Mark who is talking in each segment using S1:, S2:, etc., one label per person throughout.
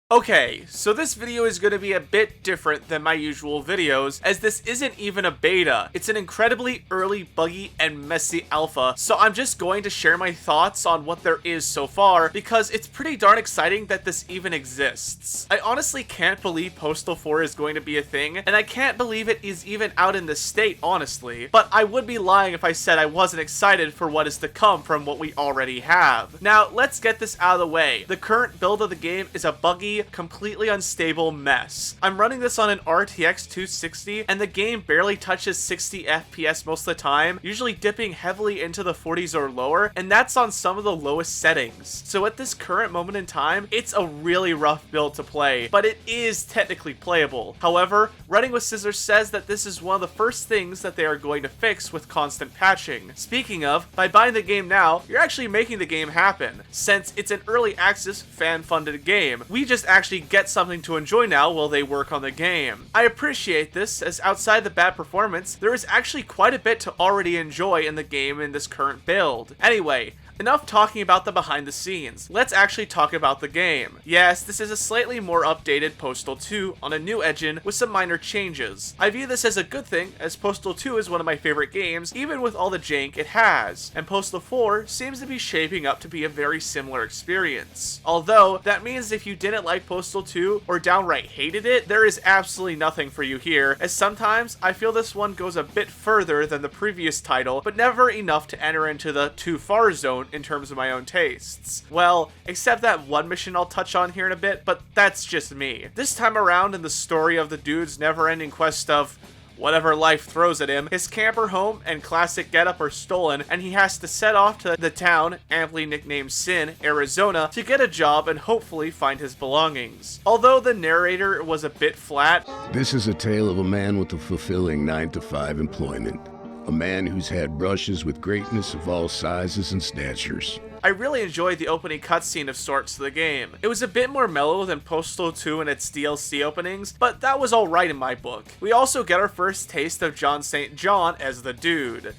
S1: Okay, so this video is going to be a bit different than my usual videos, as this isn't even a beta. It's an incredibly early, buggy, and messy alpha, so I'm just going to share my thoughts on what there is so far, because it's pretty darn exciting that this even exists. I honestly can't believe Postal 4 is going to be a thing, and I can't believe it is even out in this state, honestly. But I would be lying if I said I wasn't excited for what is to come from what we already have. Now, let's get this out of the way. The current build of the game is a buggy, completely unstable mess. I'm running this on an RTX 260 and the game barely touches 60 FPS most of the time, usually dipping heavily into the 40s or lower, and that's on some of the lowest settings. So at this current moment in time, it's a really rough build to play, but it is technically playable. However, Running with Scissors says that this is one of the first things that they are going to fix with constant patching. Speaking of, by buying the game now, you're actually making the game happen. Since it's an early access, fan-funded game, we just actually get something to enjoy now while they work on the game. I appreciate this, as outside the bad performance, there is actually quite a bit to already enjoy in the game in this current build. Anyway, enough talking about the behind the scenes. Let's actually talk about the game. Yes, this is a slightly more updated Postal 2 on a new engine with some minor changes. I view this as a good thing, as Postal 2 is one of my favorite games, even with all the jank it has, and Postal 4 seems to be shaping up to be a very similar experience. Although, that means if you didn't like Postal 2 or downright hated it, there is absolutely nothing for you here, as sometimes I feel this one goes a bit further than the previous title, but never enough to enter into the too far zone in terms of my own tastes. Well, except that one mission I'll touch on here in a bit, but that's just me. This time around, in the story of the dude's never-ending quest of whatever life throws at him, his camper home and classic getup are stolen, and he has to set off to the town, amply nicknamed Sin, Arizona, to get a job and hopefully find his belongings. Although the narrator was a bit flat,
S2: this is a tale of a man with a fulfilling 9-to-5 employment. A man who's had brushes with greatness of all sizes and statures.
S1: I really enjoyed the opening cutscene of sorts to the game. It was a bit more mellow than Postal 2 and its DLC openings, but that was alright in my book. We also get our first taste of John St. John as the dude.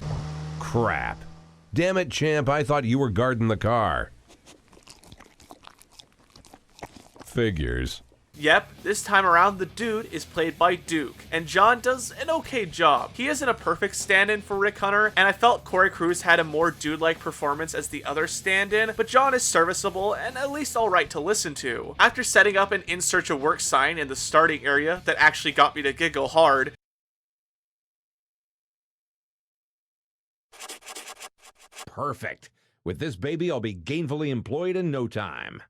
S3: Crap. Damn it, champ, I thought you were guarding the car. Figures.
S1: Yep, this time around the dude is played by Duke, and John does an okay job. He isn't a perfect stand-in for Rick Hunter, and I felt Corey Cruz had a more dude-like performance as the other stand-in, but John is serviceable and at least alright to listen to. After setting up an in search of work sign in the starting area that actually got me to giggle hard,
S3: Perfect. With this baby, I'll be gainfully employed in no time.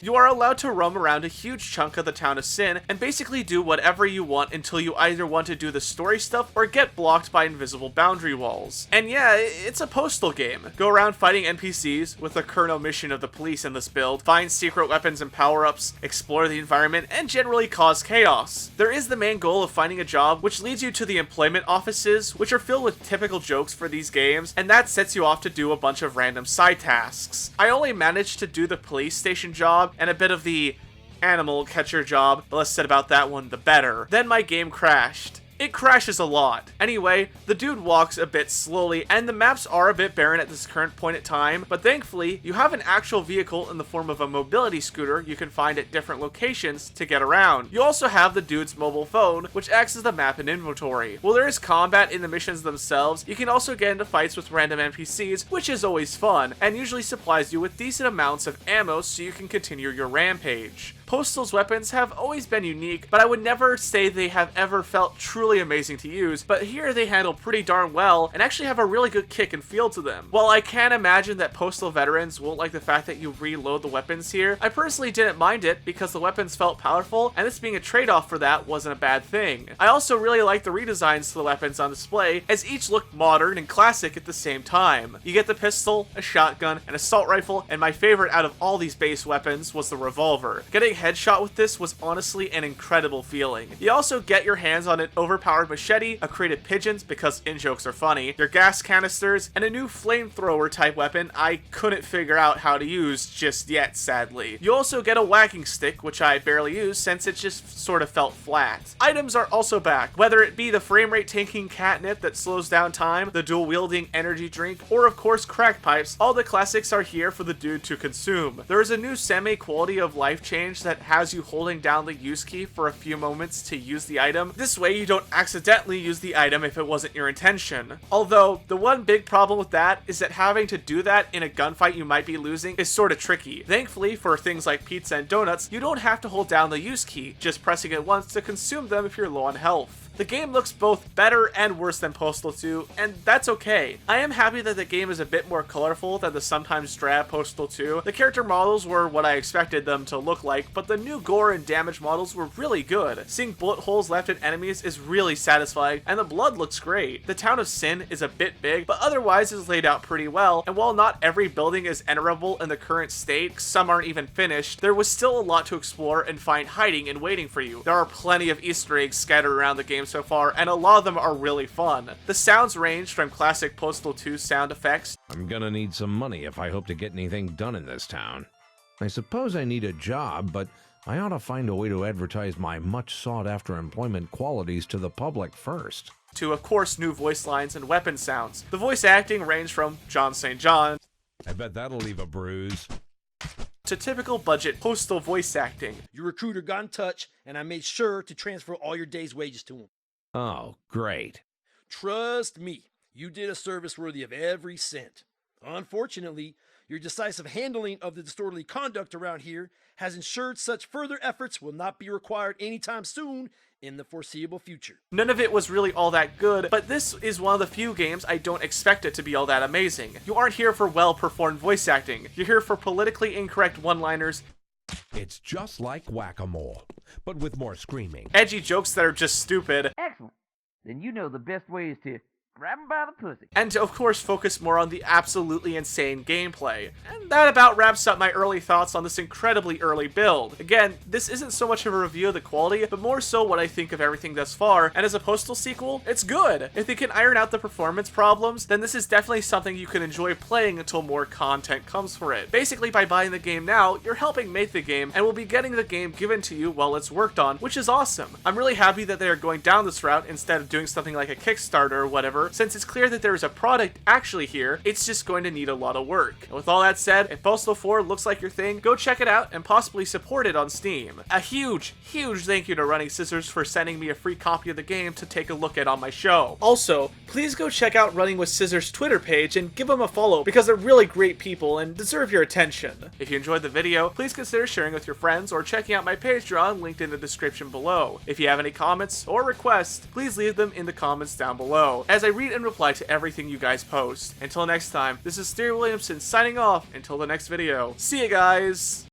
S1: you are allowed to roam around a huge chunk of the town of Sin and basically do whatever you want until you either want to do the story stuff or get blocked by invisible boundary walls. And yeah, it's a Postal game. Go around fighting NPCs with the current mission of the police in this build, find secret weapons and power-ups, explore the environment, and generally cause chaos. There is the main goal of finding a job, which leads you to the employment offices, which are filled with typical jokes for these games, and that sets you off to do a bunch of random side tasks. I only managed to do the police station job and a bit of the animal catcher job. The less said about that one, the better. Then my game crashed. It crashes a lot. Anyway, the dude walks a bit slowly, and the maps are a bit barren at this current point in time, but thankfully, you have an actual vehicle in the form of a mobility scooter you can find at different locations to get around. You also have the dude's mobile phone, which acts as the map and inventory. While there is combat in the missions themselves, you can also get into fights with random NPCs, which is always fun, and usually supplies you with decent amounts of ammo so you can continue your rampage. Postal's weapons have always been unique, but I would never say they have ever felt truly amazing to use, but here they handle pretty darn well and actually have a really good kick and feel to them. While I can imagine that Postal veterans won't like the fact that you reload the weapons here, I personally didn't mind it because the weapons felt powerful, and this being a trade-off for that wasn't a bad thing. I also really like the redesigns to the weapons on display, as each look modern and classic at the same time. You get the pistol, a shotgun, an assault rifle, and my favorite out of all these base weapons was the revolver. Getting headshot with this was honestly an incredible feeling. You also get your hands on an overpowered machete, a crate of pigeons because in-jokes are funny, your gas canisters, and a new flamethrower type weapon I couldn't figure out how to use just yet, sadly. You also get a whacking stick, which I barely use since it just sort of felt flat. Items are also back, whether it be the frame rate tanking catnip that slows down time, the dual wielding energy drink, or of course crack pipes. All the classics are here for the dude to consume. There is a new semi quality of life change that has you holding down the use key for a few moments to use the item. This way you don't accidentally use the item if it wasn't your intention. Although, the one big problem with that is that having to do that in a gunfight you might be losing is sorta tricky. Thankfully, for things like pizza and donuts, you don't have to hold down the use key, just pressing it once to consume them if you're low on health. The game looks both better and worse than Postal 2, and that's okay. I am happy that the game is a bit more colorful than the sometimes drab Postal 2. The character models were what I expected them to look like, but the new gore and damage models were really good. Seeing bullet holes left in enemies is really satisfying, and the blood looks great. The town of Sin is a bit big, but otherwise is laid out pretty well, and while not every building is enterable in the current state, some aren't even finished, there was still a lot to explore and find hiding and waiting for you. There are plenty of Easter eggs scattered around the game so far, and a lot of them are really fun. The sounds range from classic Postal 2 sound effects.
S3: I'm gonna need some money if I hope to get anything done in this town. I suppose I need a job, but I ought to find a way to advertise my much sought-after employment qualities to the public first.
S1: To, of course, new voice lines and weapon sounds. The voice acting range from John St. John
S3: I bet that'll leave a bruise.
S1: to typical budget Postal voice acting.
S4: Your recruiter got in touch, and I made sure to transfer all your day's wages to him.
S3: Oh, great.
S4: Trust me, you did a service worthy of every cent. Unfortunately, your decisive handling of the disorderly conduct around here has ensured such further efforts will not be required anytime soon in the foreseeable future.
S1: None of it was really all that good, but this is one of the few games I don't expect it to be all that amazing. You aren't here for well-performed voice acting. You're here for politically incorrect one-liners,
S3: It's just like whack-a-mole, but with more screaming.
S1: edgy jokes that are just stupid,
S5: Excellent. Then you know the best way is to grab him by the pussy.
S1: and to, of course, focus more on the absolutely insane gameplay. And that about wraps up my early thoughts on this incredibly early build. Again, this isn't so much of a review of the quality, but more so what I think of everything thus far, and as a Postal sequel, it's good. If they can iron out the performance problems, then this is definitely something you can enjoy playing until more content comes for it. Basically, by buying the game now, you're helping make the game, and will be getting the game given to you while it's worked on, which is awesome. I'm really happy that they are going down this route instead of doing something like a Kickstarter or whatever, since it's clear that there is a product actually here, it's just going to need a lot of work. And with all that said, if Postal 4 looks like your thing, go check it out and possibly support it on Steam. A huge thank you to Running Scissors for sending me a free copy of the game to take a look at on my show. Also, please go check out Running with Scissors' Twitter page and give them a follow because they're really great people and deserve your attention. If you enjoyed the video, please consider sharing with your friends or checking out my Patreon linked in the description below. If you have any comments or requests, please leave them in the comments down below, as I read and reply to everything you guys post. Until next time, this is Thierry Williamson signing off until the next video. See you guys!